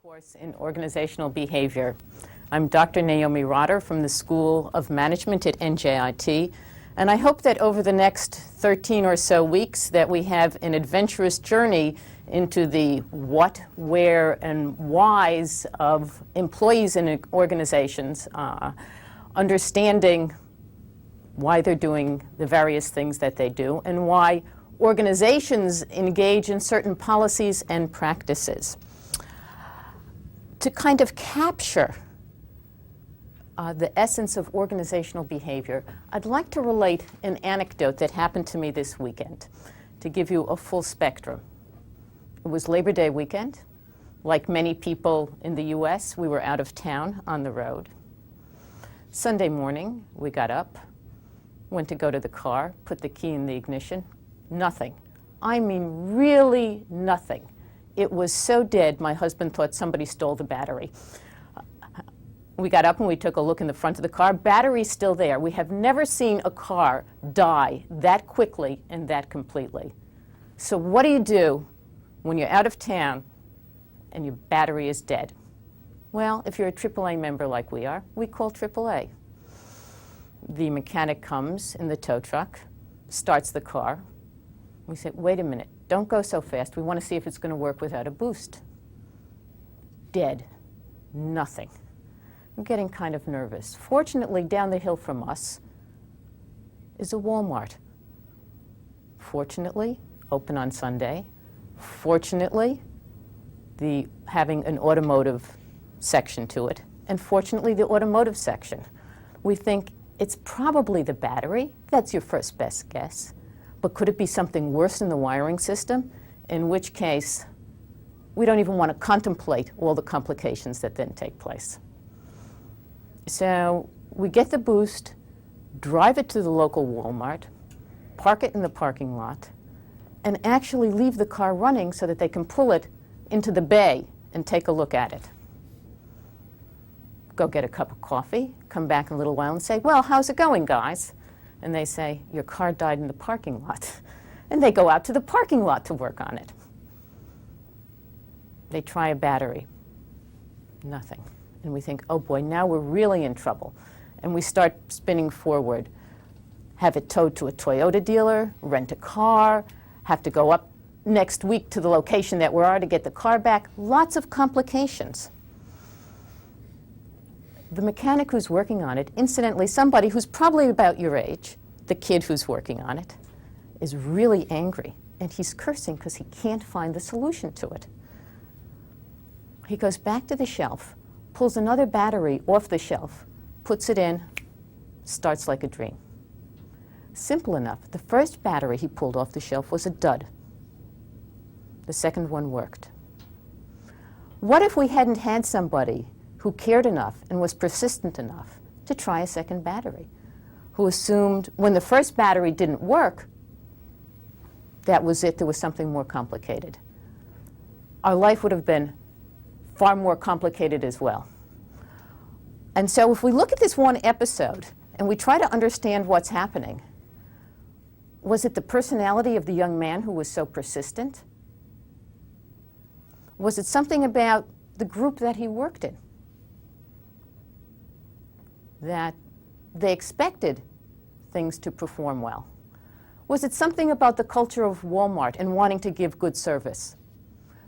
course in organizational behavior. I'm Dr. Naomi from the School of Management at NJIT, and I hope that over the next 13 or so weeks that we have an adventurous journey into the what, where, and whys of employees in organizations, understanding why they're doing the various things that they do, and why organizations engage in certain policies and practices. To kind of capture the essence of organizational behavior, I'd like to relate an anecdote that happened to me this weekend to give you a full spectrum. It was Labor Day weekend. Like many people in the US, we were out of town on the road. Sunday morning, we got up, went to go to the car, put the key in the ignition. Nothing. I mean, really nothing. It was so dead, my husband thought somebody stole the battery. We got up and we took a look in the front of the car. Battery's still there. We have never seen a car die that quickly and that completely. So what do you do when you're out of town and your battery is dead? Well, if you're a AAA member like we are, we call AAA. The mechanic comes in the tow truck, starts the car. We say, wait a minute, don't go so fast. We want to see if it's going to work without a boost. Dead. Nothing. I'm getting kind of nervous. Fortunately, down the hill from us is a Walmart. Fortunately, open on Sunday. Fortunately, having an automotive section to it. And fortunately, the automotive section. We think it's probably the battery. That's your first best guess. But could it be something worse in the wiring system? In which case, we don't even want to contemplate all the complications that then take place. So we get the boost, drive it to the local Walmart, park it in the parking lot, and actually leave the car running so that they can pull it into the bay and take a look at it. Go get a cup of coffee, come back in a little while and say, well, how's it going, guys? And they say, your car died in the parking lot. And they go out to the parking lot to work on it. They try a battery. Nothing. And we think, oh boy, now we're really in trouble. And we start spinning forward. Have it towed to a Toyota dealer, rent a car, have to go up next week to the location that we are to get the car back. Lots of complications. The mechanic who's working on it, incidentally, somebody who's probably about your age, the kid who's working on it, is really angry. And he's cursing because he can't find the solution to it. He goes back to the shelf, pulls another battery off the shelf, puts it in, starts like a dream. Simple enough. The first battery he pulled off the shelf was a dud. The second one worked. What if we hadn't had somebody who cared enough and was persistent enough to try a second battery, who assumed when the first battery didn't work, that was it, there was something more complicated? Our life would have been far more complicated as well. And so if we look at this one episode and we try to understand what's happening, was it the personality of the young man who was so persistent? Was it something about the group that he worked in? That they expected things to perform well? Was it something about the culture of Walmart and wanting to give good service?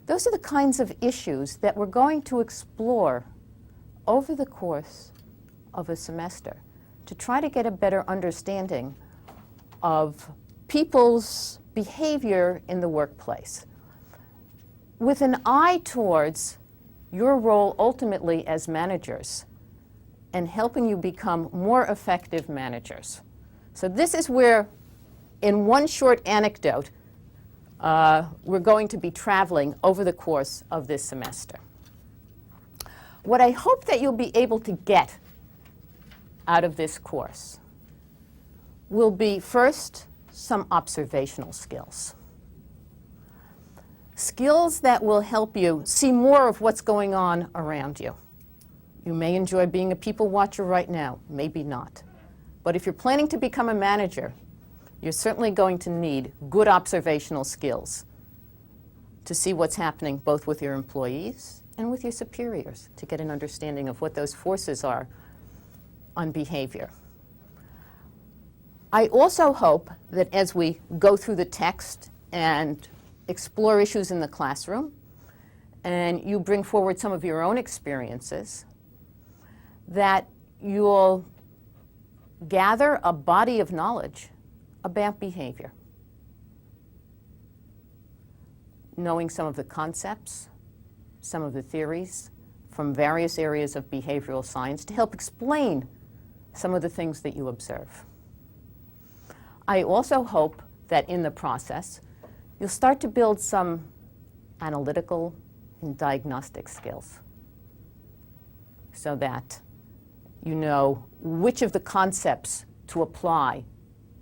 Those are the kinds of issues that we're going to explore over the course of a semester to try to get a better understanding of people's behavior in the workplace, with an eye towards your role ultimately as managers and helping you become more effective managers. So this is where, in one short anecdote, we're going to be traveling over the course of this semester. What I hope that you'll be able to get out of this course will be, first, some observational skills. Skills that will help you see more of what's going on around you. You may enjoy being a people watcher right now, maybe not. But if you're planning to become a manager, you're certainly going to need good observational skills to see what's happening both with your employees and with your superiors to get an understanding of what those forces are on behavior. I also hope that as we go through the text and explore issues in the classroom, and you bring forward some of your own experiences, that you'll gather a body of knowledge about behavior, knowing some of the concepts, some of the theories from various areas of behavioral science to help explain some of the things that you observe. I also hope that in the process, you'll start to build some analytical and diagnostic skills so that you know which of the concepts to apply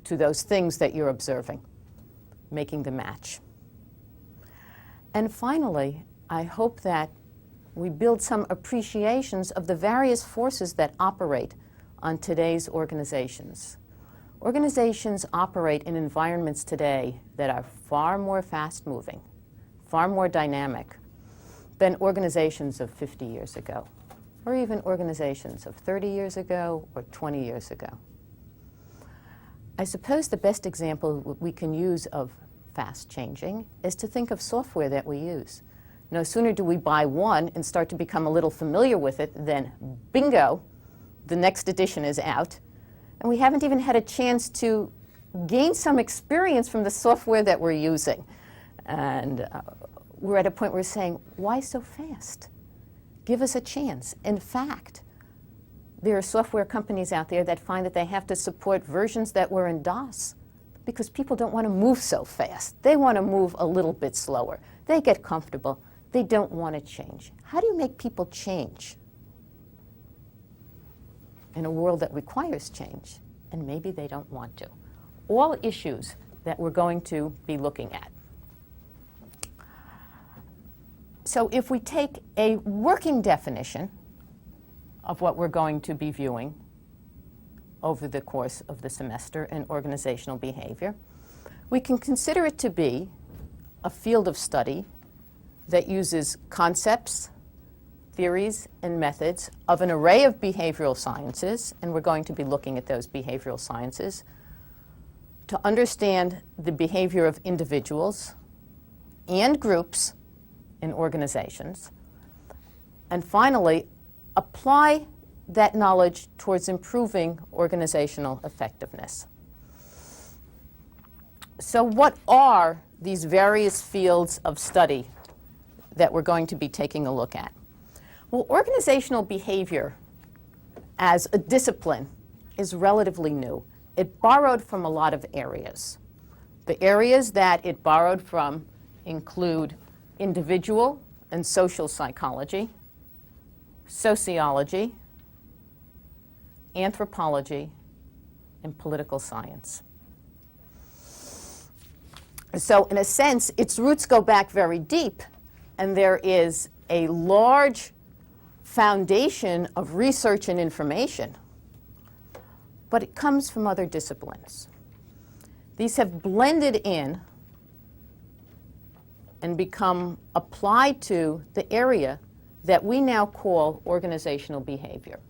to those things that you're observing, making the match. And finally, I hope that we build some appreciations of the various forces that operate on today's organizations. Organizations operate in environments today that are far more fast-moving, far more dynamic than organizations of 50 years ago, or even organizations of 30 years ago or 20 years ago. I suppose the best example we can use of fast changing is to think of software that we use. No sooner do we buy one and start to become a little familiar with it than bingo, the next edition is out. And we haven't even had a chance to gain some experience from the software that we're using. And we're at a point where we're saying, why so fast? Give us a chance. In fact, there are software companies out there that find that they have to support versions that were in DOS because people don't want to move so fast. They want to move a little bit slower. They get comfortable. They don't want to change. How do you make people change in a world that requires change, and maybe they don't want to? All issues that we're going to be looking at. So if we take a working definition of what we're going to be viewing over the course of the semester in organizational behavior, we can consider it to be a field of study that uses concepts, theories, and methods of an array of behavioral sciences, and we're going to be looking at those behavioral sciences to understand the behavior of individuals and groups in organizations, and finally, apply that knowledge towards improving organizational effectiveness. So what are these various fields of study that we're going to be taking a look at? Well, organizational behavior as a discipline is relatively new. It borrowed from a lot of areas. The areas that it borrowed from include individual and social psychology, sociology, anthropology, and political science. So in a sense, its roots go back very deep, and there is a large foundation of research and information, but it comes from other disciplines. These have blended in and become applied to the area that we now call organizational behavior.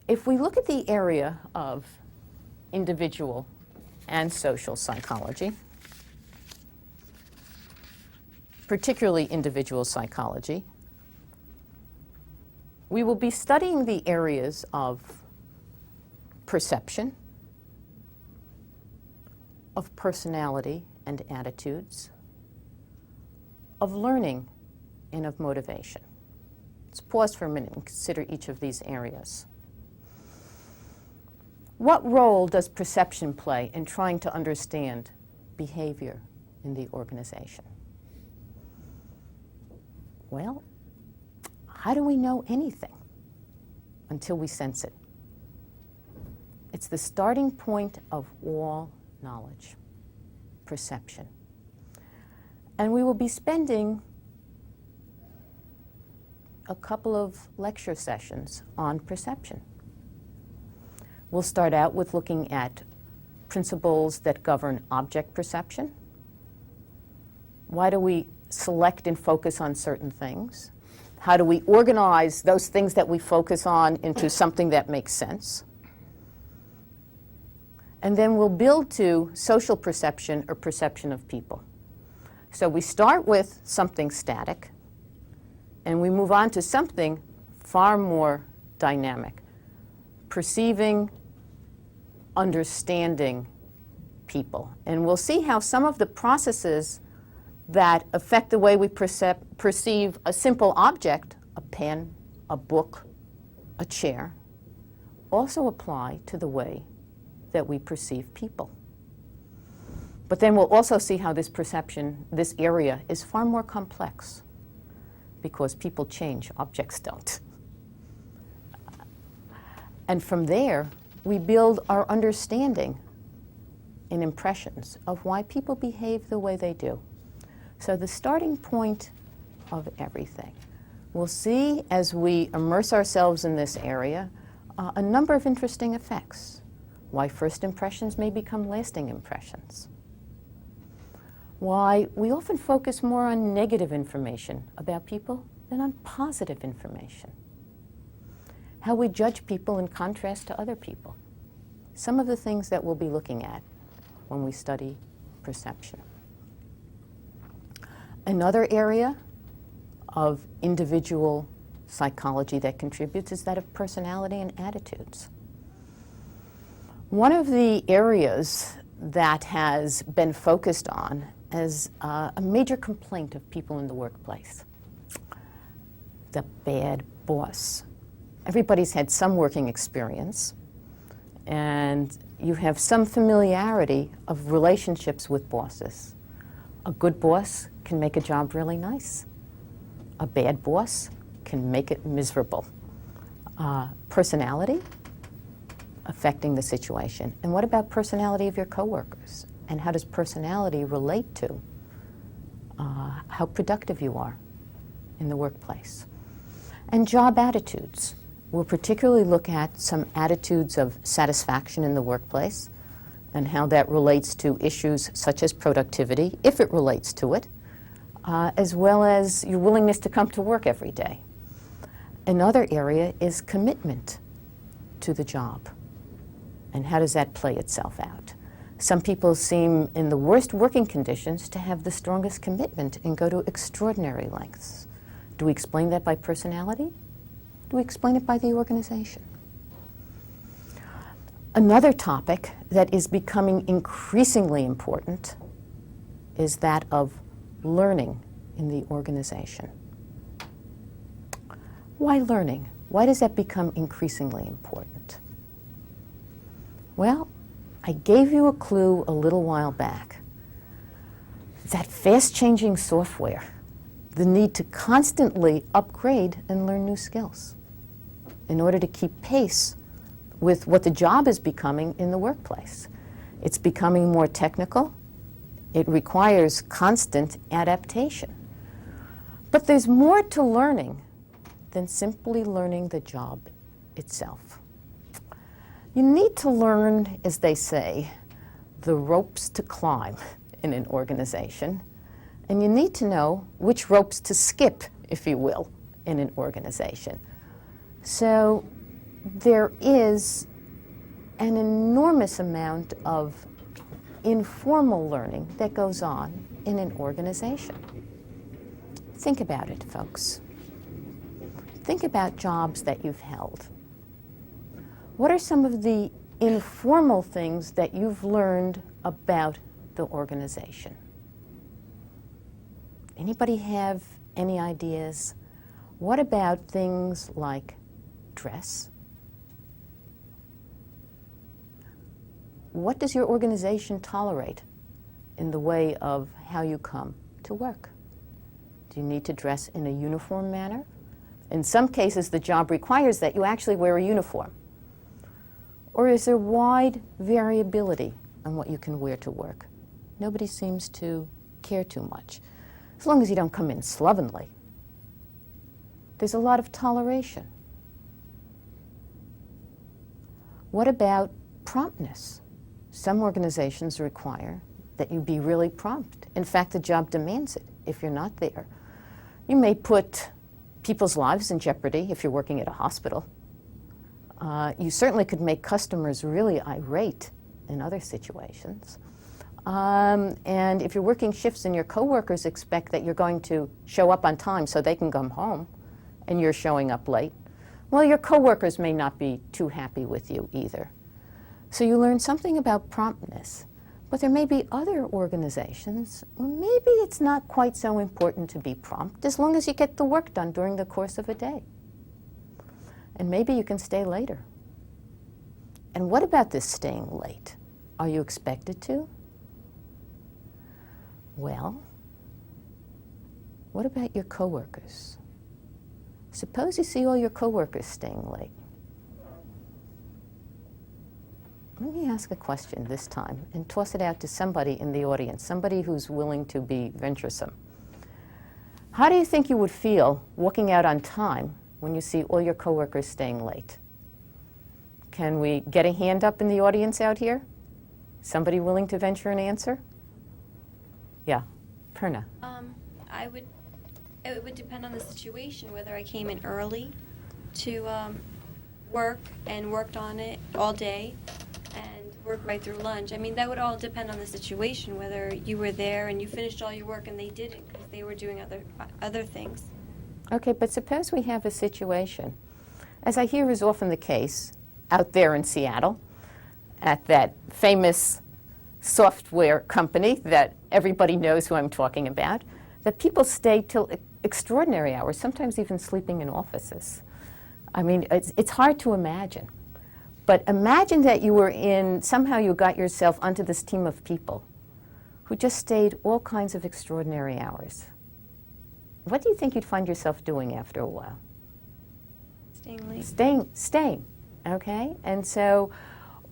If we look at the area of individual and social psychology, particularly individual psychology, we will be studying the areas of perception, of personality and attitudes, of learning, and of motivation. Let's pause for a minute and consider each of these areas. What role does perception play in trying to understand behavior in the organization? Well, how do we know anything until we sense it? It's the starting point of all knowledge, perception. And we will be spending a couple of lecture sessions on perception. We'll start out with looking at principles that govern object perception. Why do we select and focus on certain things? How do we organize those things that we focus on into something that makes sense? And then we'll build to social perception or perception of people. So we start with something static, and we move on to something far more dynamic. Perceiving, understanding people. And we'll see how some of the processes that affect the way we perceive a simple object, a pen, a book, a chair, also apply to the way that we perceive people. But then we'll also see how this perception, this area, is far more complex, because people change, objects don't. And from there, we build our understanding and impressions of why people behave the way they do. So the starting point of everything. We'll see, as we immerse ourselves in this area, a number of interesting effects. Why first impressions may become lasting impressions. Why we often focus more on negative information about people than on positive information. How we judge people in contrast to other people. Some of the things that we'll be looking at when we study perception. Another area of individual psychology that contributes is that of personality and attitudes. One of the areas that has been focused on as a major complaint of people in the workplace: the bad boss. Everybody's had some working experience, and you have some familiarity of relationships with bosses. A good boss can make a job really nice. A bad boss can make it miserable. Personality affecting the situation. And what about personality of your coworkers? And how does personality relate to how productive you are in the workplace? And job attitudes. We'll particularly look at some attitudes of satisfaction in the workplace and how that relates to issues such as productivity, if it relates to it, as well as your willingness to come to work every day. Another area is commitment to the job. And how does that play itself out? Some people seem, in the worst working conditions, to have the strongest commitment and go to extraordinary lengths. Do we explain that by personality? Do we explain it by the organization? Another topic that is becoming increasingly important is that of learning in the organization. Why learning? Why does that become increasingly important? Well, I gave you a clue a little while back. That fast-changing software, the need to constantly upgrade and learn new skills in order to keep pace with what the job is becoming in the workplace. It's becoming more technical. It requires constant adaptation. But there's more to learning than simply learning the job itself. You need to learn, as they say, the ropes to climb in an organization, and you need to know which ropes to skip, if you will, in an organization. So there is an enormous amount of informal learning that goes on in an organization. Think about it, folks. Think about jobs that you've held. What are some of the informal things that you've learned about the organization? Anybody have any ideas? What about things like dress? What does your organization tolerate in the way of how you come to work? Do you need to dress in a uniform manner? In some cases, the job requires that you actually wear a uniform. Or is there wide variability on what you can wear to work? Nobody seems to care too much, as long as you don't come in slovenly. There's a lot of toleration. What about promptness? Some organizations require that you be really prompt. In fact, the job demands it if you're not there. You may put people's lives in jeopardy if you're working at a hospital. You certainly could make customers really irate in other situations. And if you're working shifts and your coworkers expect that you're going to show up on time so they can come home, and you're showing up late, well, your coworkers may not be too happy with you either. So you learn something about promptness. But there may be other organizations where maybe it's not quite so important to be prompt as long as you get the work done during the course of a day. And maybe you can stay later. And what about this staying late? Are you expected to? Well, what about your coworkers? Suppose you see all your coworkers staying late. Let me ask a question this time and toss it out to somebody in the audience, somebody who's willing to be venturesome. How do you think you would feel walking out on time when you see all your coworkers staying late? Can we get a hand up in the audience out here? Somebody willing to venture an answer? Yeah, Perna. It would depend on the situation, whether I came in early to work and worked on it all day and worked right through lunch. I mean, that would all depend on the situation, whether you were there and you finished all your work and they didn't because they were doing other things. Okay, but suppose we have a situation, as I hear is often the case, out there in Seattle, at that famous software company that everybody knows who I'm talking about, that people stay till extraordinary hours, sometimes even sleeping in offices. I mean, it's hard to imagine. But imagine that you were somehow you got yourself onto this team of people who just stayed all kinds of extraordinary hours. What do you think you'd find yourself doing after a while? Staying late. Staying, okay? And so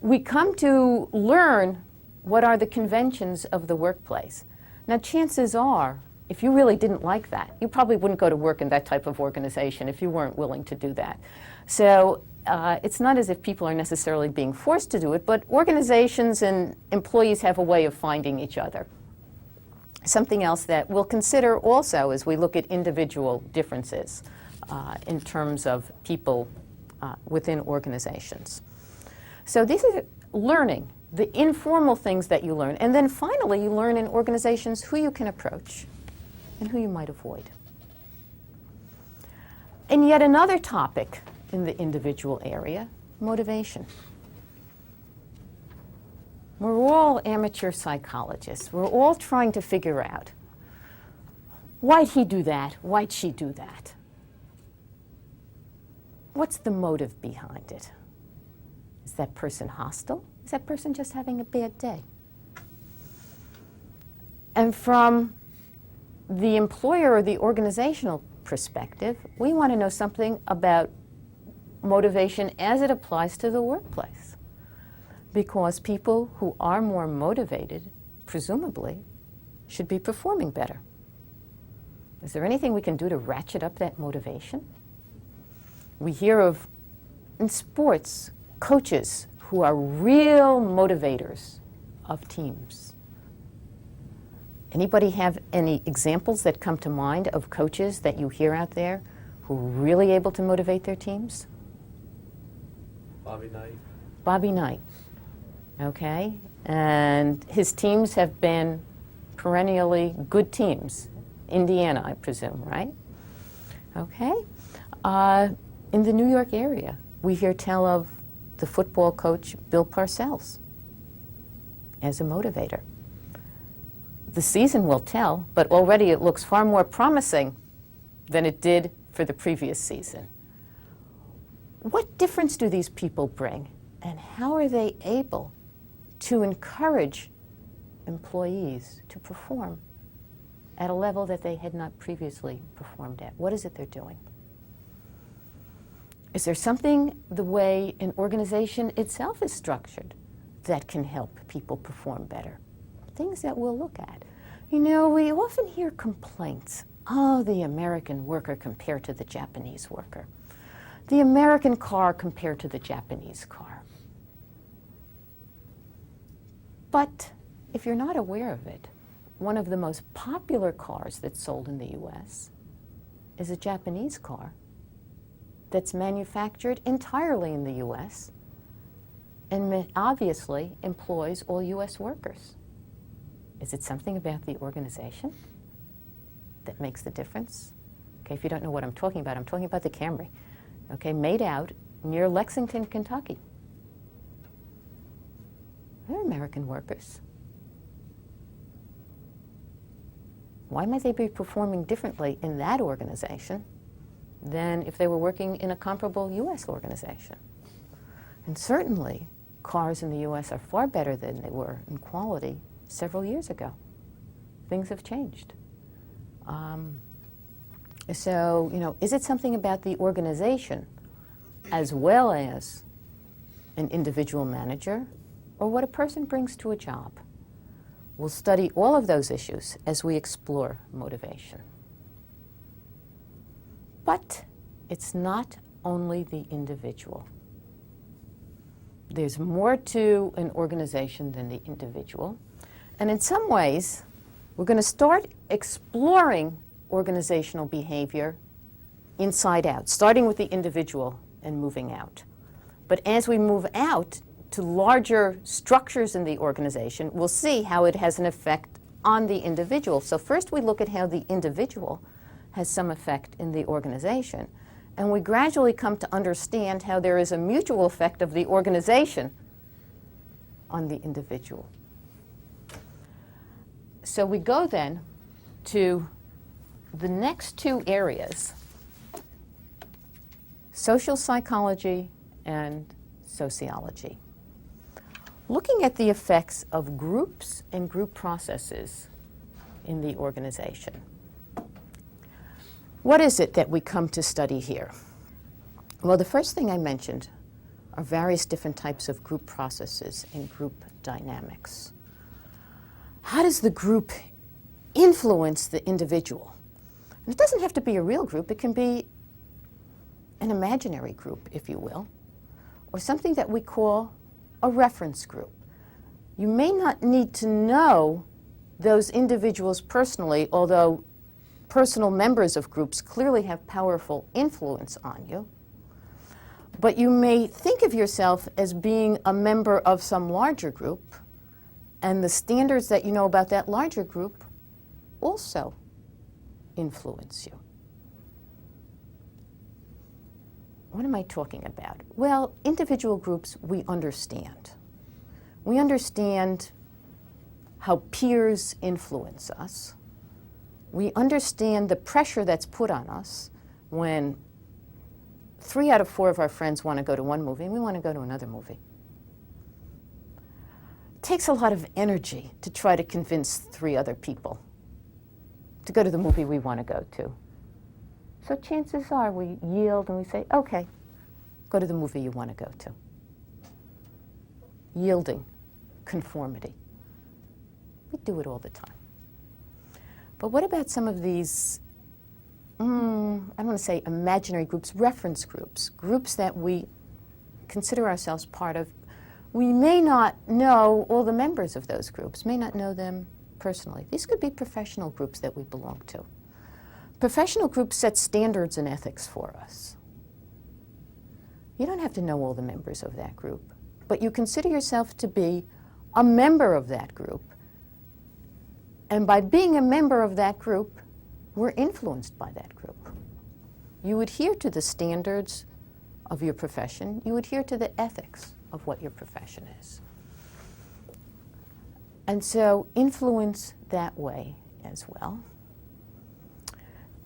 we come to learn what are the conventions of the workplace. Now, chances are, if you really didn't like that, you probably wouldn't go to work in that type of organization if you weren't willing to do that. So it's not as if people are necessarily being forced to do it, but organizations and employees have a way of finding each other. Something else that we'll consider also as we look at individual differences in terms of people within organizations. So this is learning, the informal things that you learn. And then finally, you learn in organizations who you can approach and who you might avoid. And yet another topic in the individual area, motivation. We're all amateur psychologists. We're all trying to figure out, why'd he do that? Why'd she do that? What's the motive behind it? Is that person hostile? Is that person just having a bad day? And from the employer or the organizational perspective, we want to know something about motivation as it applies to the workplace. Because people who are more motivated, presumably, should be performing better. Is there anything we can do to ratchet up that motivation? We hear of, in sports, coaches who are real motivators of teams. Anybody have any examples that come to mind of coaches that you hear out there who are really able to motivate their teams? Bobby Knight. Bobby Knight, okay? And his teams have been perennially good teams. Indiana, I presume, right? Okay. In the New York area, we hear tell of the football coach Bill Parcells as a motivator. The season will tell, but already it looks far more promising than it did for the previous season. What difference do these people bring, and how are they able to encourage employees to perform at a level that they had not previously performed at? What is it they're doing? Is there something the way an organization itself is structured that can help people perform better? Things that we'll look at. You know, we often hear complaints. Oh, the American worker compared to the Japanese worker. The American car compared to the Japanese car. But if you're not aware of it, one of the most popular cars that's sold in the US is a Japanese car that's manufactured entirely in the US and obviously employs all US workers. Is it something about the organization that makes the difference? Okay, if you don't know what I'm talking about the Camry, okay, made out near Lexington, Kentucky. They're American workers. Why might they be performing differently in that organization than if they were working in a comparable US organization? And certainly, cars in the US are far better than they were in quality several years ago. Things have changed. So, you know, is it something about the organization as well as an individual manager or what a person brings to a job? We'll study all of those issues as we explore motivation. But it's not only the individual. There's more to an organization than the individual. And in some ways, we're going to start exploring organizational behavior inside out, starting with the individual and moving out. But as we move out to larger structures in the organization, we'll see how it has an effect on the individual. So first we look at how the individual has some effect in the organization, and we gradually come to understand how there is a mutual effect of the organization on the individual. So we go then to the next two areas, social psychology and sociology. Looking at the effects of groups and group processes in the organization. What is it that we come to study here? Well, the first thing I mentioned are various different types of group processes and group dynamics. How does the group influence the individual? And it doesn't have to be a real group. It can be an imaginary group, if you will, or something that we call a reference group. You may not need to know those individuals personally, although personal members of groups clearly have powerful influence on you. But you may think of yourself as being a member of some larger group, and the standards that you know about that larger group also influence you. What am I talking about? Well, individual groups we understand. We understand how peers influence us. We understand the pressure that's put on us when 3 out of 4 of our friends want to go to one movie and we want to go to another movie. It takes a lot of energy to try to convince 3 other people to go to the movie we want to go to. So chances are we yield and we say, okay, go to the movie you want to go to. Yielding, conformity. We do it all the time. But what about some of these, I don't want to say imaginary groups, reference groups, groups that we consider ourselves part of? We may not know all the members of those groups, may not know them personally. These could be professional groups that we belong to. Professional groups set standards and ethics for us. You don't have to know all the members of that group, but you consider yourself to be a member of that group. And by being a member of that group, we're influenced by that group. You adhere to the standards of your profession. You adhere to the ethics of what your profession is. And so influence that way as well.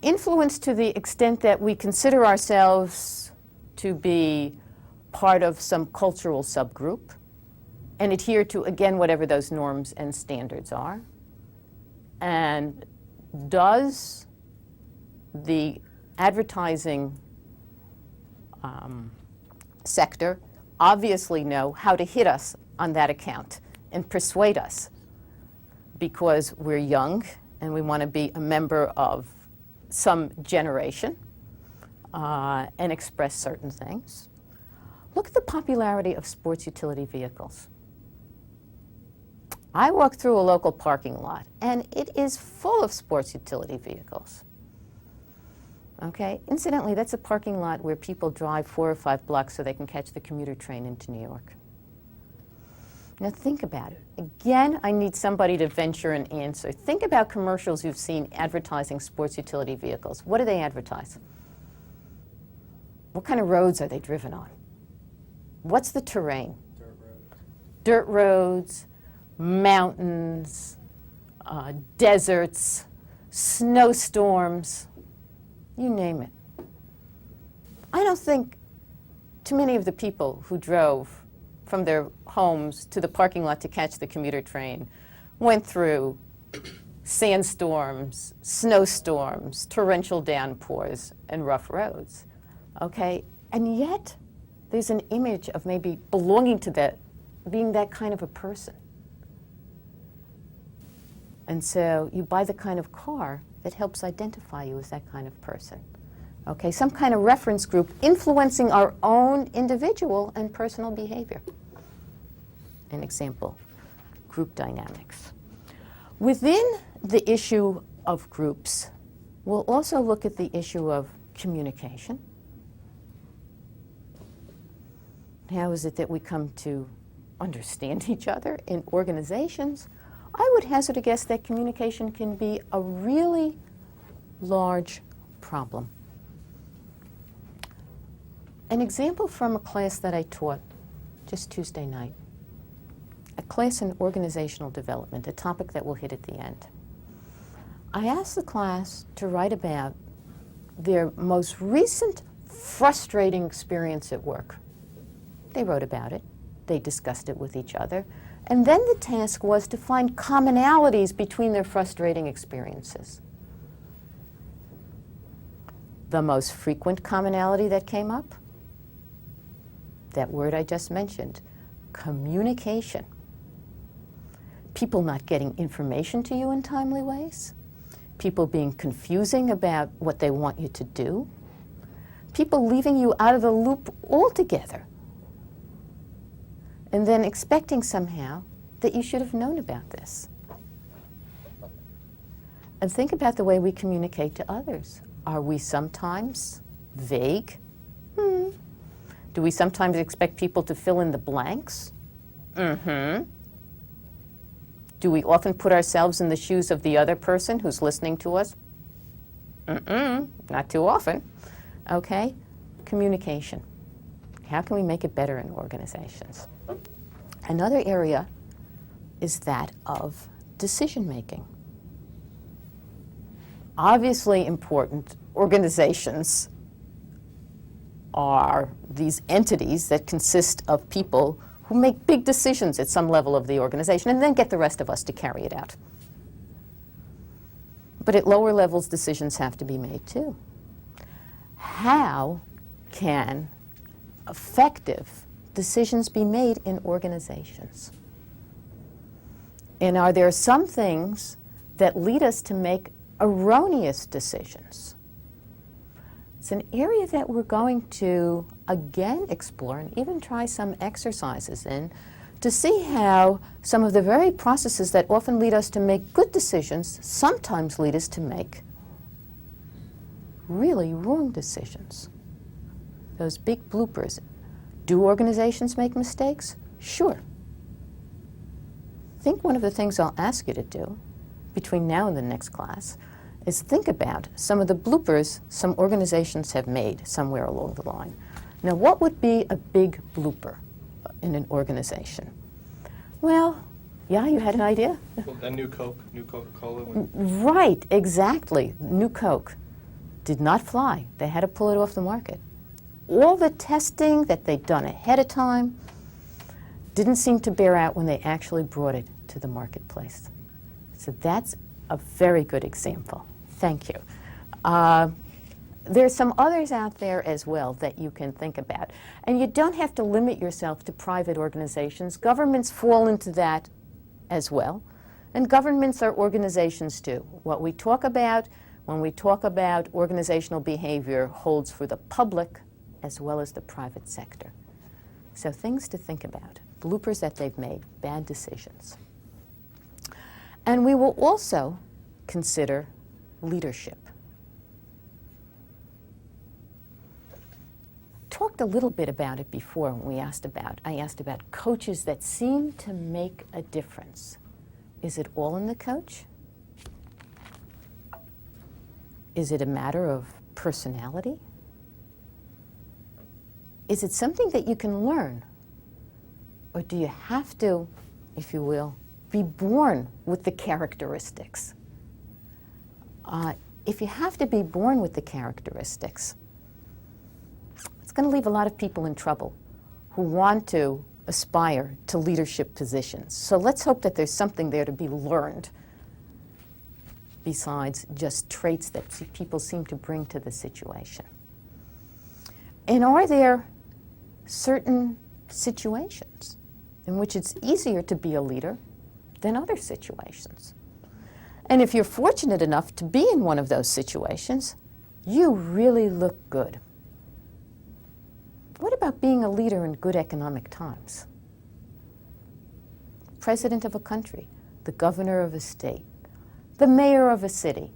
Influence to the extent that we consider ourselves to be part of some cultural subgroup and adhere to, again, whatever those norms and standards are. And does the advertising sector obviously know how to hit us on that account and persuade us because we're young and we want to be a member of some generation and express certain things? Look at the popularity of sports utility vehicles. I walk through a local parking lot, and it is full of sports utility vehicles. Okay? Incidentally, that's a parking lot where people drive 4 or 5 blocks so they can catch the commuter train into New York. Now think about it. Again, I need somebody to venture an answer. Think about commercials you've seen advertising sports utility vehicles. What do they advertise? What kind of roads are they driven on? What's the terrain? Dirt roads. Dirt roads, mountains, deserts, snowstorms, you name it. I don't think too many of the people who drove from their homes to the parking lot to catch the commuter train went through sandstorms, snowstorms, torrential downpours, and rough roads. Okay? And yet, there's an image of maybe belonging to that, being that kind of a person. And so you buy the kind of car that helps identify you as that kind of person. Okay, some kind of reference group influencing our own individual and personal behavior. An example, group dynamics. Within the issue of groups, we'll also look at the issue of communication. How is it that we come to understand each other in organizations? I would hazard a guess that communication can be a really large problem. An example from a class that I taught just Tuesday night, a class in organizational development, a topic that we'll hit at the end. I asked the class to write about their most recent frustrating experience at work. They wrote about it. They discussed it with each other. And then the task was to find commonalities between their frustrating experiences. The most frequent commonality that came up? That word I just mentioned, communication. People not getting information to you in timely ways. People being confusing about what they want you to do. People leaving you out of the loop altogether. And then expecting somehow that you should have known about this. And think about the way we communicate to others. Are we sometimes vague? Do we sometimes expect people to fill in the blanks? Do we often put ourselves in the shoes of the other person who's listening to us? Not too often. Okay? Communication. How can we make it better in organizations? Another area is that of decision-making. Obviously important, organizations are these entities that consist of people who make big decisions at some level of the organization and then get the rest of us to carry it out. But at lower levels, decisions have to be made too. How can effective decisions be made in organizations? And are there some things that lead us to make erroneous decisions? It's an area that we're going to again explore and even try some exercises in to see how some of the very processes that often lead us to make good decisions sometimes lead us to make really wrong decisions. Those big bloopers. Do organizations make mistakes? Sure. I think one of the things I'll ask you to do between now and the next class is think about some of the bloopers some organizations have made somewhere along the line. Now, what would be a big blooper in an organization? Well, yeah, you had an idea? Well, and New Coca-Cola. Right, exactly. New Coke did not fly. They had to pull it off the market. All the testing that they'd done ahead of time didn't seem to bear out when they actually brought it to the marketplace. So that's a very good example. Thank you. There's some others out there as well that you can think about. And you don't have to limit yourself to private organizations. Governments fall into that as well. And governments are organizations too. What we talk about when we talk about organizational behavior holds for the public as well as the private sector. So things to think about. Bloopers that they've made, bad decisions. And we will also consider leadership. Talked a little bit about it before when I asked about coaches that seem to make a difference. Is it all in the coach? Is it a matter of personality? Is it something that you can learn? Or do you have to, if you will, be born with the characteristics? If you have to be born with the characteristics, it's going to leave a lot of people in trouble who want to aspire to leadership positions. So let's hope that there's something there to be learned besides just traits that people seem to bring to the situation. And are there certain situations in which it's easier to be a leader than other situations? And if you're fortunate enough to be in one of those situations, you really look good. What about being a leader in good economic times? President of a country, the governor of a state, the mayor of a city,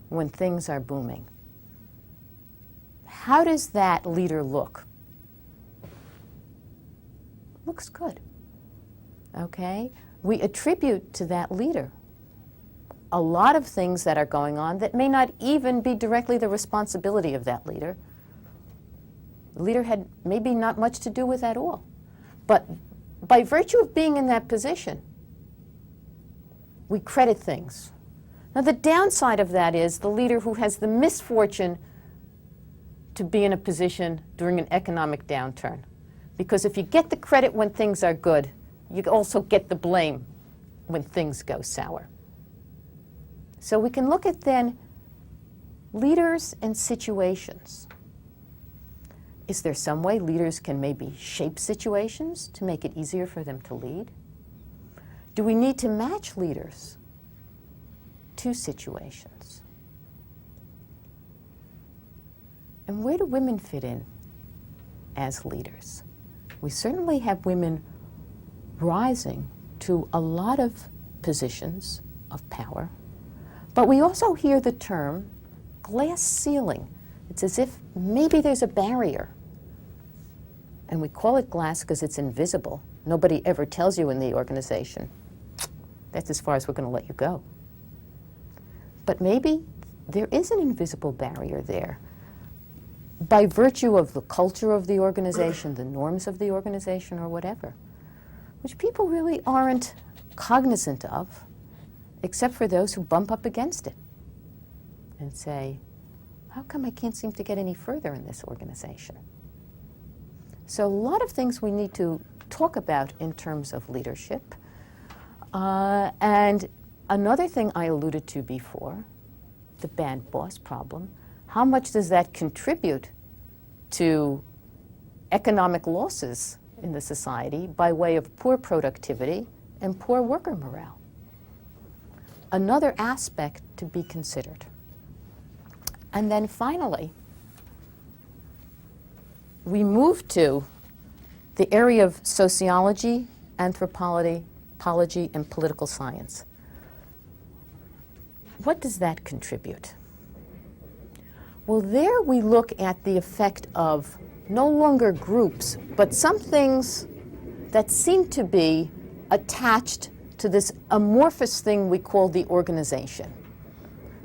when things are booming. How does that leader look? Looks good. Okay? We attribute to that leader a lot of things that are going on that may not even be directly the responsibility of that leader. The leader had maybe not much to do with that at all. But by virtue of being in that position, we credit things. Now, the downside of that is the leader who has the misfortune to be in a position during an economic downturn. Because if you get the credit when things are good, you also get the blame when things go sour. So we can look at then leaders and situations. Is there some way leaders can maybe shape situations to make it easier for them to lead? Do we need to match leaders to situations? And where do women fit in as leaders? We certainly have women rising to a lot of positions of power, but we also hear the term glass ceiling. It's as if maybe there's a barrier. And we call it glass because it's invisible. Nobody ever tells you in the organization, that's as far as we're going to let you go. But maybe there is an invisible barrier there. By virtue of the culture of the organization, the norms of the organization, or whatever, which people really aren't cognizant of, except for those who bump up against it and say, how come I can't seem to get any further in this organization? So a lot of things we need to talk about in terms of leadership. And another thing I alluded to before, the bad boss problem, how much does that contribute to economic losses in the society by way of poor productivity and poor worker morale? Another aspect to be considered. And then finally, we move to the area of sociology, anthropology, and political science. What does that contribute? Well, there we look at the effect of no longer groups, but some things that seem to be attached to this amorphous thing we call the organization.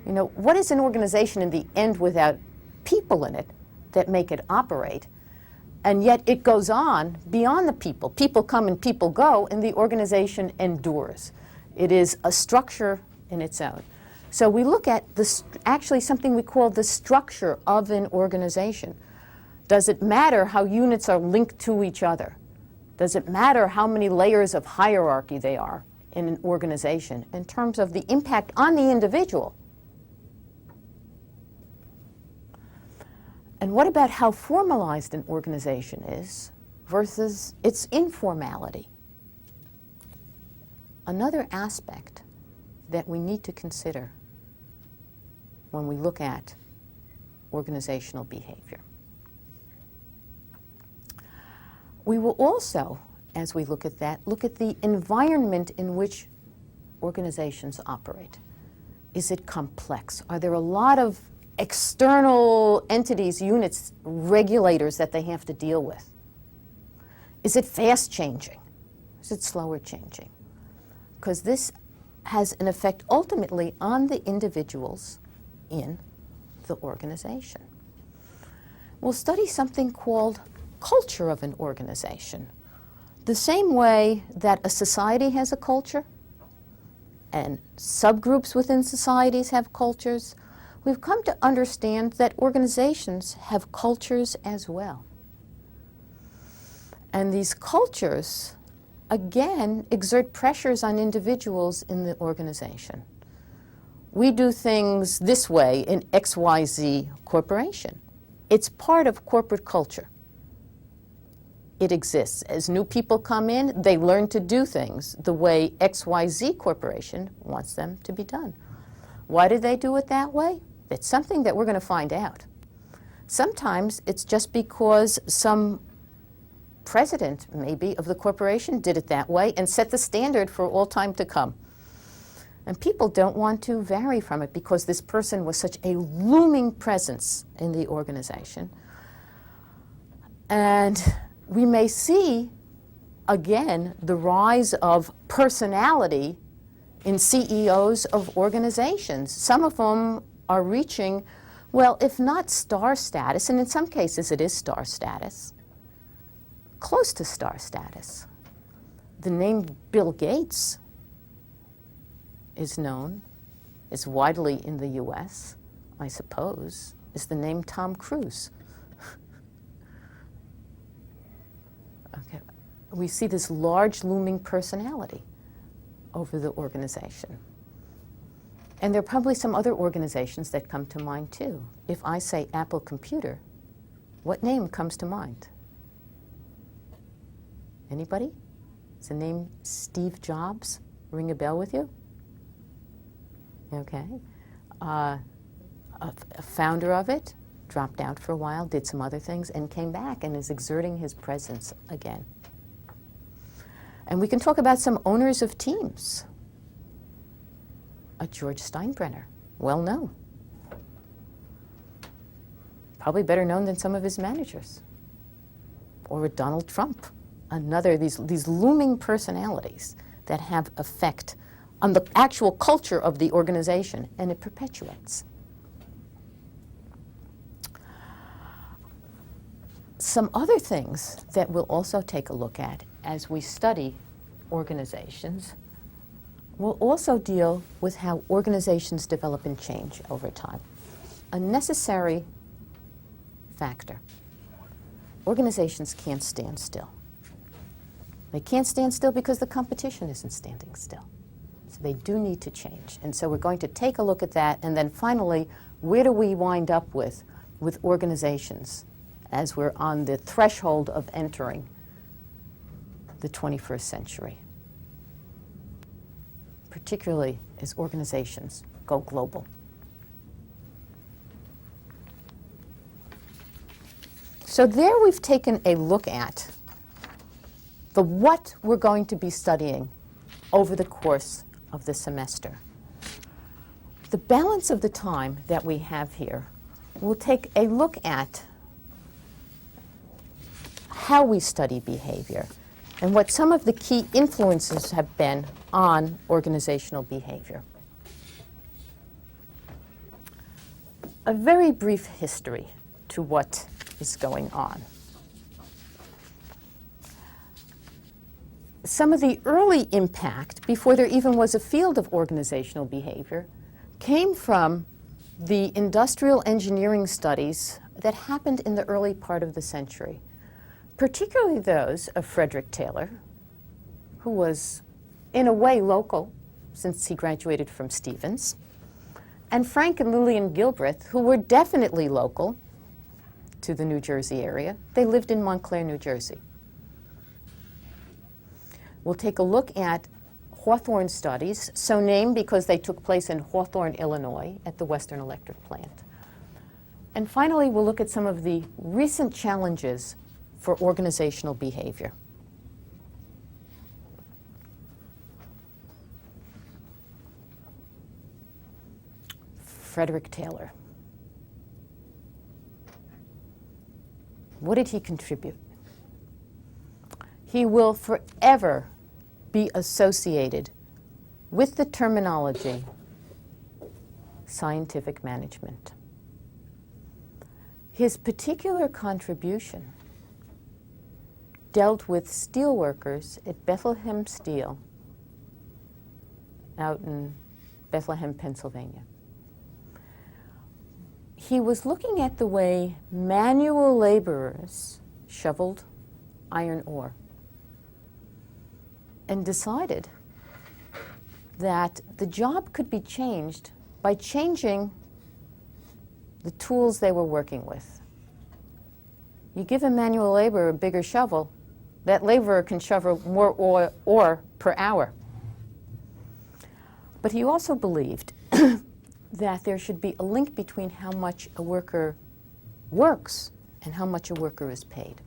You know, what is an organization in the end without people in it that make it operate? And yet it goes on beyond the people. People come and people go, and the organization endures. It is a structure in its own. So we look at actually something we call the structure of an organization. Does it matter how units are linked to each other? Does it matter how many layers of hierarchy they are in an organization in terms of the impact on the individual? And what about how formalized an organization is versus its informality? Another aspect that we need to consider when we look at organizational behavior. We will also, as we look at that, look at the environment in which organizations operate? Is it complex? Are there a lot of external entities, units, regulators that they have to deal with? Is it fast changing? Is it slower changing? Because this has an effect ultimately on the individuals in the organization. We'll study something called culture of an organization. The same way that a society has a culture and subgroups within societies have cultures, we've come to understand that organizations have cultures as well. And these cultures, again, exert pressures on individuals in the organization. We do things this way in XYZ Corporation. It's part of corporate culture. It exists. As new people come in, they learn to do things the way XYZ Corporation wants them to be done. Why do they do it that way? It's something that we're going to find out. Sometimes it's just because some president, maybe, of the corporation did it that way and set the standard for all time to come. And people don't want to vary from it because this person was such a looming presence in the organization. And we may see, again, the rise of personality in CEOs of organizations. Some of them are reaching, well, if not star status, and in some cases it is star status, close to star status. The name Bill Gates is known, is widely in the US, I suppose, is the name Tom Cruise. Okay. We see this large looming personality over the organization. And there are probably some other organizations that come to mind too. If I say Apple Computer, what name comes to mind? Anybody? Does the name Steve Jobs ring a bell with you? Okay. A founder of it dropped out for a while, did some other things, and came back and is exerting his presence again. And we can talk about some owners of teams. A George Steinbrenner, well known. Probably better known than some of his managers. Or a Donald Trump, another, these looming personalities that have effect on the actual culture of the organization, and it perpetuates. Some other things that we'll also take a look at as we study organizations will also deal with how organizations develop and change over time. A necessary factor. Organizations can't stand still. They can't stand still because the competition isn't standing still. So they do need to change. And so we're going to take a look at that, and then finally, where do we wind up with organizations as we're on the threshold of entering the 21st century, particularly as organizations go global. So there we've taken a look at what we're going to be studying over the course of the semester. The balance of the time that we have here, we'll take a look at how we study behavior and what some of the key influences have been on organizational behavior. A very brief history to what is going on. Some of the early impact, before there even was a field of organizational behavior, came from the industrial engineering studies that happened in the early part of the century, particularly those of Frederick Taylor, who was in a way local since he graduated from Stevens, and Frank and Lillian Gilbreth, who were definitely local to the New Jersey area. They lived in Montclair, New Jersey. We'll take a look at Hawthorne studies, so named because they took place in Hawthorne, Illinois, at the Western Electric plant. And finally, we'll look at some of the recent challenges for organizational behavior. Frederick Taylor. What did he contribute? He will forever be associated with the terminology scientific management. His particular contribution dealt with steel workers at Bethlehem Steel out in Bethlehem, Pennsylvania. He was looking at the way manual laborers shoveled iron ore and decided that the job could be changed by changing the tools they were working with. You give a manual laborer a bigger shovel, that laborer can shovel more ore per hour. But he also believed that there should be a link between how much a worker works and how much a worker is paid.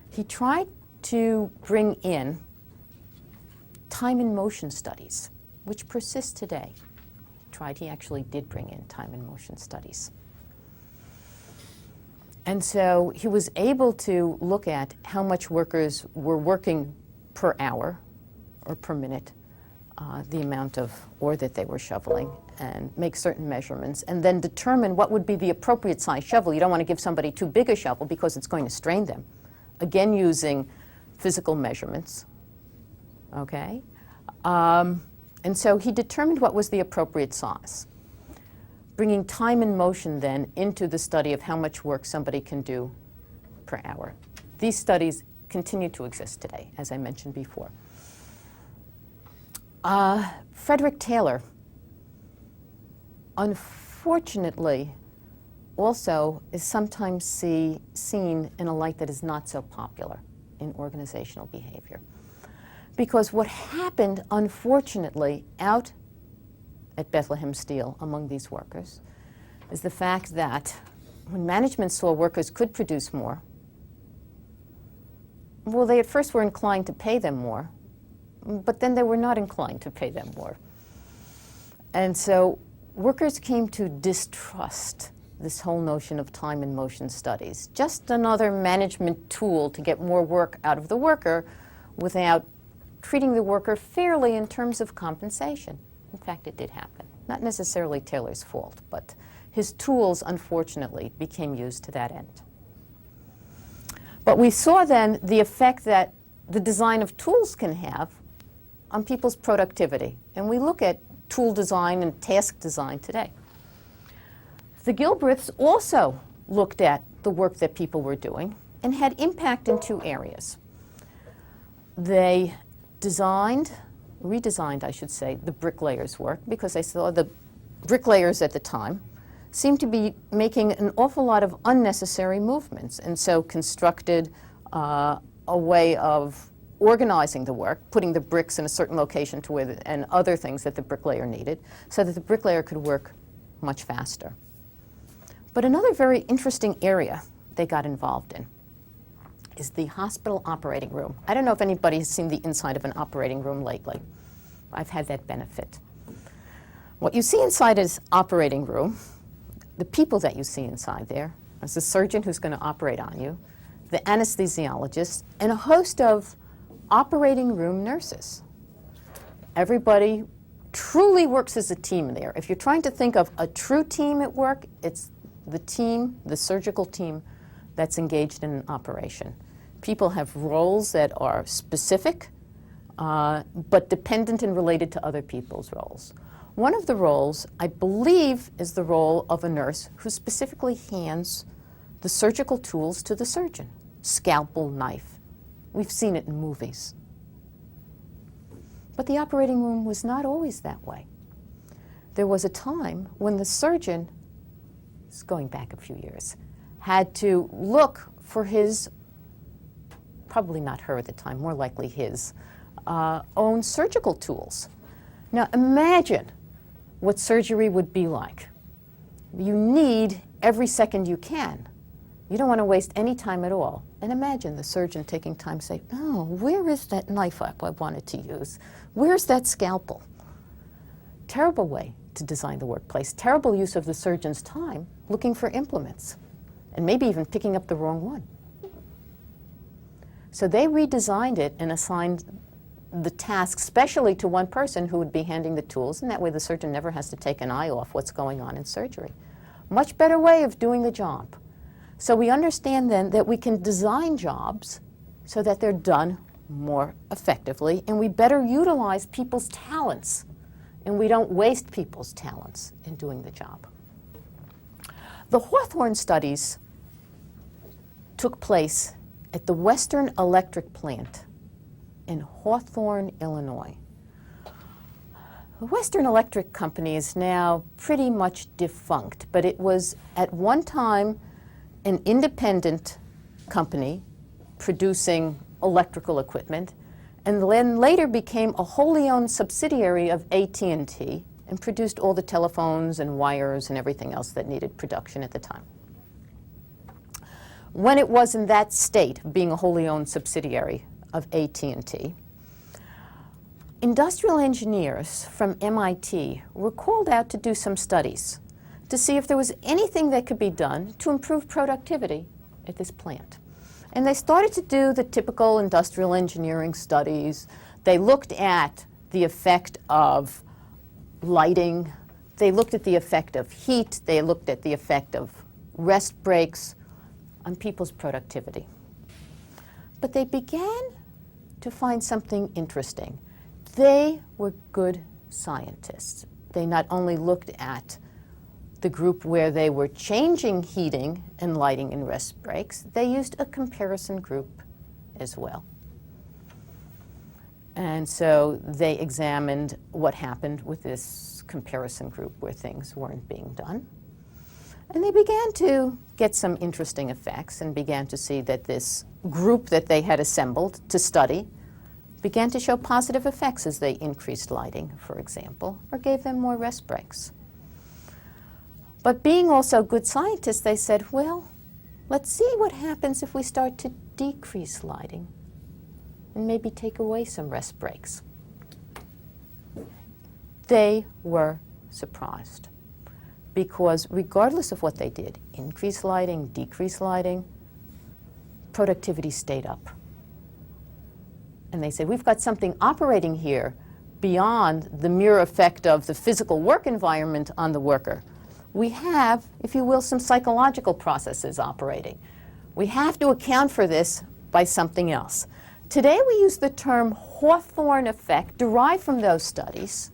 He tried to bring in time and motion studies, which persist today. He actually did bring in time and motion studies. And so he was able to look at how much workers were working per hour or per minute, the amount of ore that they were shoveling, and make certain measurements, and then determine what would be the appropriate size shovel. You don't want to give somebody too big a shovel because it's going to strain them. Again, using physical measurements, okay? And so he determined what was the appropriate size, bringing time and motion then into the study of how much work somebody can do per hour. These studies continue to exist today, as I mentioned before. Frederick Taylor, unfortunately, also is sometimes seen in a light that is not so popular in organizational behavior. Because what happened, unfortunately, out at Bethlehem Steel among these workers is the fact that when management saw workers could produce more, well, they at first were inclined to pay them more, but then they were not inclined to pay them more. And so workers came to distrust this whole notion of time and motion studies, just another management tool to get more work out of the worker without treating the worker fairly in terms of compensation. In fact, it did happen. Not necessarily Taylor's fault, but his tools, unfortunately, became used to that end. But we saw then the effect that the design of tools can have on people's productivity. And we look at tool design and task design today. The Gilbreths also looked at the work that people were doing and had impact in two areas. They redesigned, I should say, the bricklayers' work, because they saw the bricklayers at the time seemed to be making an awful lot of unnecessary movements, and so constructed a way of organizing the work, putting the bricks in a certain location to where and other things that the bricklayer needed, so that the bricklayer could work much faster. But another very interesting area they got involved in is the hospital operating room. I don't know if anybody has seen the inside of an operating room lately. I've had that benefit. What you see inside is operating room, the people that you see inside there, is the surgeon who's going to operate on you, the anesthesiologist, and a host of operating room nurses. Everybody truly works as a team there. If you're trying to think of a true team at work, it's the team, the surgical team, that's engaged in an operation. People have roles that are specific, but dependent and related to other people's roles. One of the roles, I believe, is the role of a nurse who specifically hands the surgical tools to the surgeon. Scalpel, knife. We've seen it in movies. But the operating room was not always that way. There was a time when the surgeon, it's going back a few years, had to look for his, probably not her at the time, more likely his, own surgical tools. Now imagine what surgery would be like. You need every second you can. You don't want to waste any time at all. And imagine the surgeon taking time to say, oh, where is that knife I wanted to use? Where's that scalpel? Terrible way to design the workplace. Terrible use of the surgeon's time looking for implements, and maybe even picking up the wrong one. So they redesigned it and assigned the task specially to one person who would be handing the tools, and that way the surgeon never has to take an eye off what's going on in surgery. Much better way of doing the job. So we understand then that we can design jobs so that they're done more effectively, and we better utilize people's talents, and we don't waste people's talents in doing the job. The Hawthorne studies took place at the Western Electric Plant in Hawthorne, Illinois. The Western Electric Company is now pretty much defunct, but it was at one time an independent company producing electrical equipment, and then later became a wholly owned subsidiary of AT&T and produced all the telephones and wires and everything else that needed production at the time. When it was in that state, being a wholly owned subsidiary of AT&T, industrial engineers from MIT were called out to do some studies to see if there was anything that could be done to improve productivity at this plant. And they started to do the typical industrial engineering studies. They looked at the effect of lighting. They looked at the effect of heat. They looked at the effect of rest breaks on people's productivity. But they began to find something interesting. They were good scientists. They not only looked at the group where they were changing heating and lighting and rest breaks, they used a comparison group as well. And so they examined what happened with this comparison group where things weren't being done. And they began to get some interesting effects and began to see that this group that they had assembled to study began to show positive effects as they increased lighting, for example, or gave them more rest breaks. But being also good scientists, they said, well, let's see what happens if we start to decrease lighting and maybe take away some rest breaks. They were surprised, because regardless of what they did, increase lighting, decrease lighting, productivity stayed up. And they said, we've got something operating here beyond the mere effect of the physical work environment on the worker. We have, if you will, some psychological processes operating. We have to account for this by something else. Today we use the term Hawthorne effect, derived from those studies,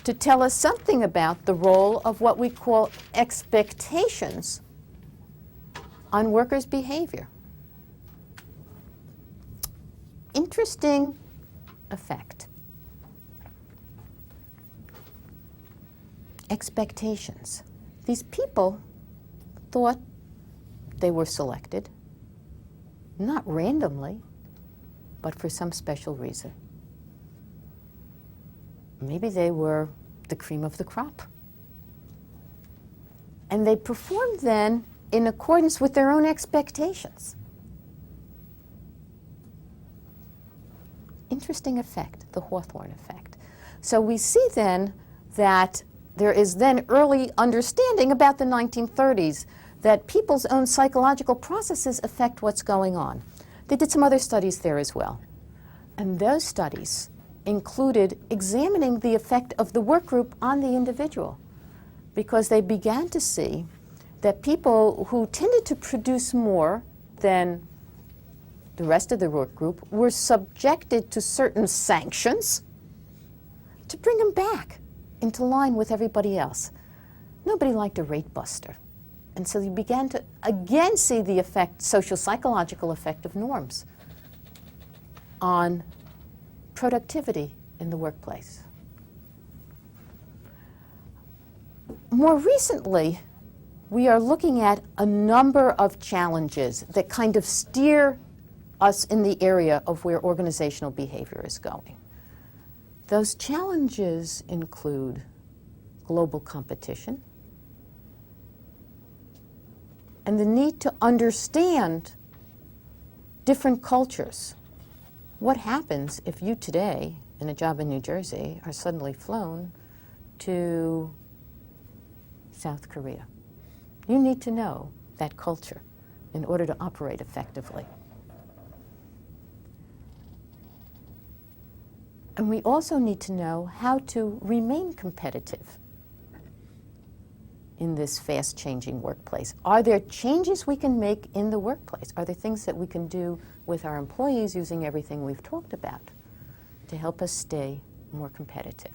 to tell us something about the role of what we call expectations on workers' behavior. Interesting effect. Expectations. These people thought they were selected, not randomly, but for some special reason. Maybe they were the cream of the crop. And they performed then in accordance with their own expectations. Interesting effect, the Hawthorne effect. So we see then that there is then early understanding about the 1930s that people's own psychological processes affect what's going on. They did some other studies there as well. And those studies included examining the effect of the work group on the individual, because they began to see that people who tended to produce more than the rest of the work group were subjected to certain sanctions to bring them back into line with everybody else. Nobody liked a rate buster. And so you began to again see the effect, social psychological effect of norms on productivity in the workplace. More recently, we are looking at a number of challenges that kind of steer us in the area of where organizational behavior is going. Those challenges include global competition and the need to understand different cultures. What happens if you today, in a job in New Jersey, are suddenly flown to South Korea. You need to know that culture in order to operate effectively. And we also need to know how to remain competitive in this fast-changing workplace. Are there changes we can make in the workplace? Are there things that we can do with our employees using everything we've talked about to help us stay more competitive?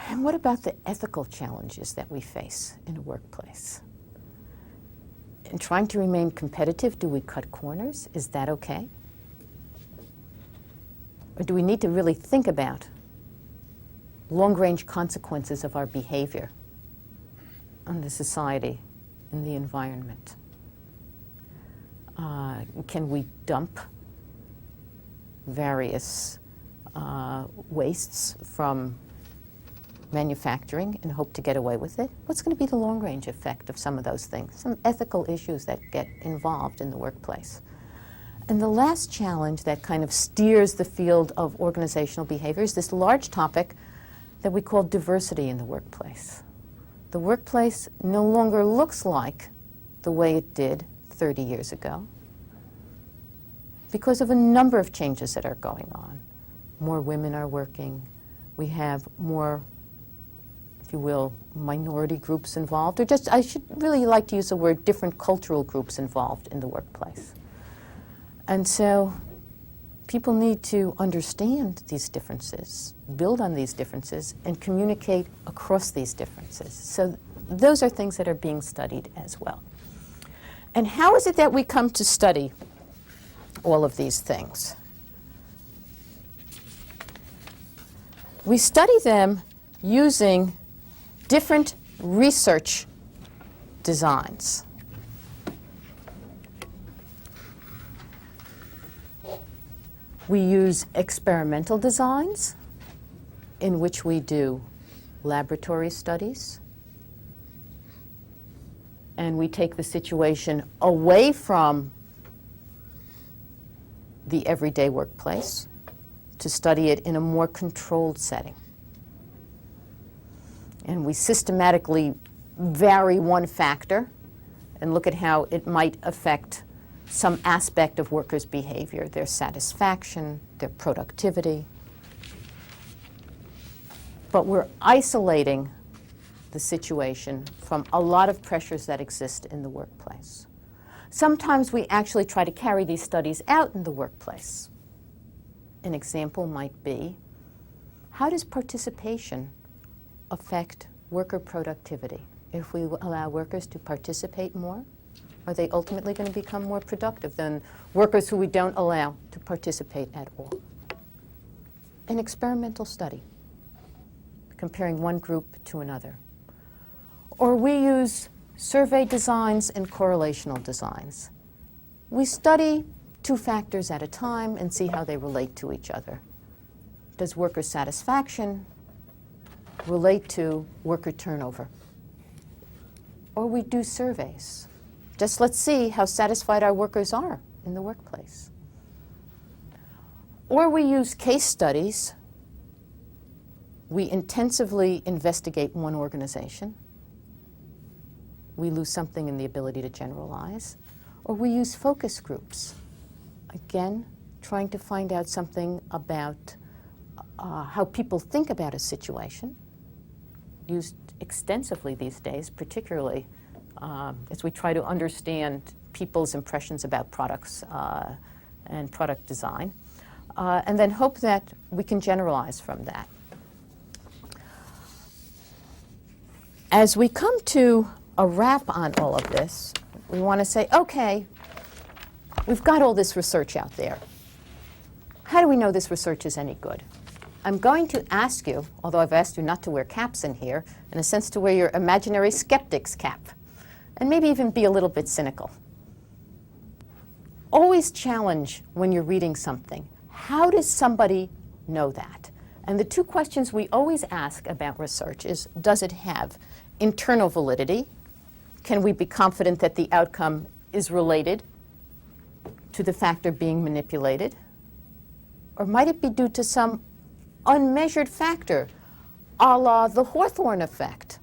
And what about the ethical challenges that we face in a workplace? In trying to remain competitive, do we cut corners? Is that okay? Or do we need to really think about long-range consequences of our behavior on the society and the environment? Can we dump various wastes from manufacturing and hope to get away with it? What's going to be the long-range effect of some of those things? Some ethical issues that get involved in the workplace. And the last challenge that kind of steers the field of organizational behavior is this large topic that we call diversity in the workplace. The workplace no longer looks like the way it did 30 years ago because of a number of changes that are going on. More women are working. We have more, if you will, minority groups involved, or just, I should really like to use the word different cultural groups involved in the workplace. And so people need to understand these differences, build on these differences, and communicate across these differences. So those are things that are being studied as well. And how is it that we come to study all of these things? We study them using different research designs. We use experimental designs in which we do laboratory studies, and we take the situation away from the everyday workplace to study it in a more controlled setting. And we systematically vary one factor and look at how it might affect some aspect of workers' behavior, their satisfaction, their productivity. But we're isolating the situation from a lot of pressures that exist in the workplace. Sometimes we actually try to carry these studies out in the workplace. An example might be, how does participation affect worker productivity? If we allow workers to participate more, are they ultimately going to become more productive than workers who we don't allow to participate at all? An experimental study, comparing one group to another. Or we use survey designs and correlational designs. We study two factors at a time and see how they relate to each other. Does worker satisfaction relate to worker turnover? Or we do surveys. Just let's see how satisfied our workers are in the workplace. Or we use case studies. We intensively investigate one organization. We lose something in the ability to generalize. Or we use focus groups. Again, trying to find out something about how people think about a situation, used extensively these days, particularly as we try to understand people's impressions about products and product design, and then hope that we can generalize from that. As we come to a wrap on all of this, we want to say, okay, we've got all this research out there. How do we know this research is any good? I'm going to ask you, although I've asked you not to wear caps in here, in a sense to wear your imaginary skeptic's cap, and maybe even be a little bit cynical. Always challenge when you're reading something. How does somebody know that? And the two questions we always ask about research is, does it have internal validity? Can we be confident that the outcome is related to the factor being manipulated? Or might it be due to some unmeasured factor, a la the Hawthorne effect.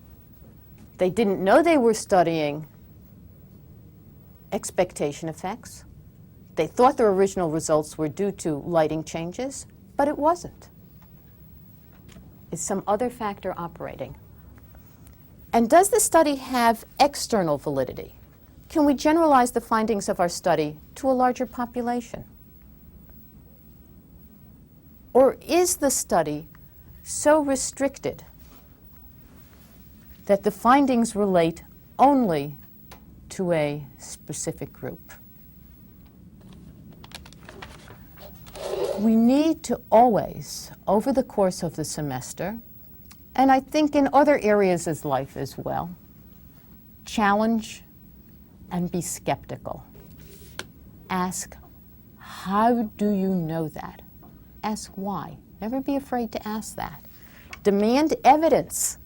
They didn't know they were studying expectation effects. They thought their original results were due to lighting changes, but it wasn't. It's some other factor operating. And does the study have external validity? Can we generalize the findings of our study to a larger population? Or is the study so restricted that the findings relate only to a specific group? We need to always, over the course of the semester, and I think in other areas of life as well, challenge and be skeptical. Ask, how do you know that? Ask why. Never be afraid to ask that. Demand evidence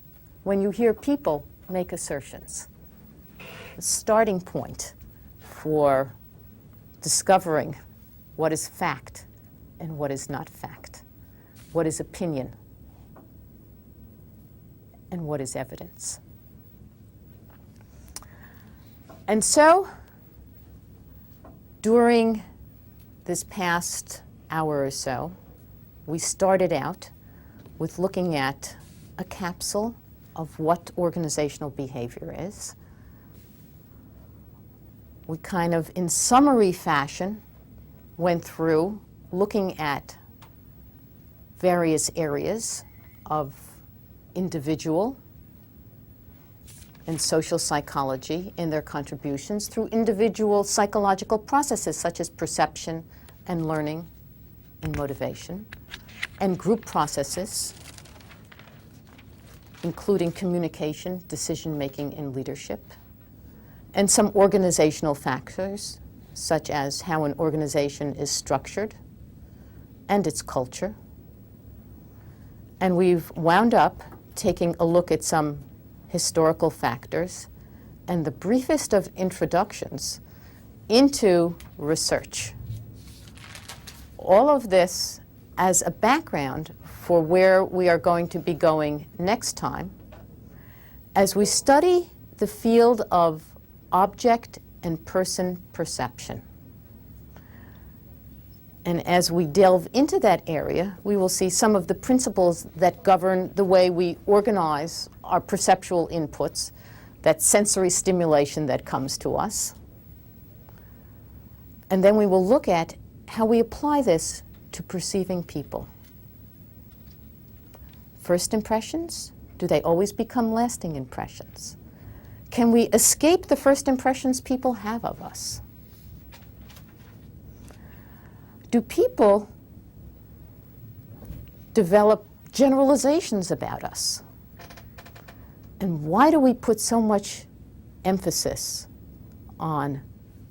when you hear people make assertions. The starting point for discovering what is fact and what is not fact, what is opinion and what is evidence. And so, during this past hour or so, we started out with looking at a capsule of what organizational behavior is. We kind of, in summary fashion, went through looking at various areas of individual and social psychology in their contributions through individual psychological processes such as perception and learning and motivation, and group processes, including communication, decision-making, and leadership, and some organizational factors such as how an organization is structured and its culture. And we've wound up taking a look at some historical factors and the briefest of introductions into research. All of this as a background for where we are going to be going next time as we study the field of object and person perception. And as we delve into that area, we will see some of the principles that govern the way we organize our perceptual inputs, that sensory stimulation that comes to us. And then we will look at how we apply this to perceiving people. First impressions, do they always become lasting impressions? Can we escape the first impressions people have of us? Do people develop generalizations about us? And why do we put so much emphasis on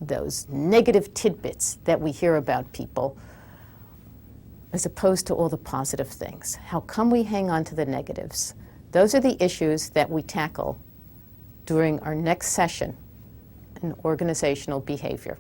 those negative tidbits that we hear about people as opposed to all the positive things? How come we hang on to the negatives? Those are the issues that we tackle during our next session in organizational behavior.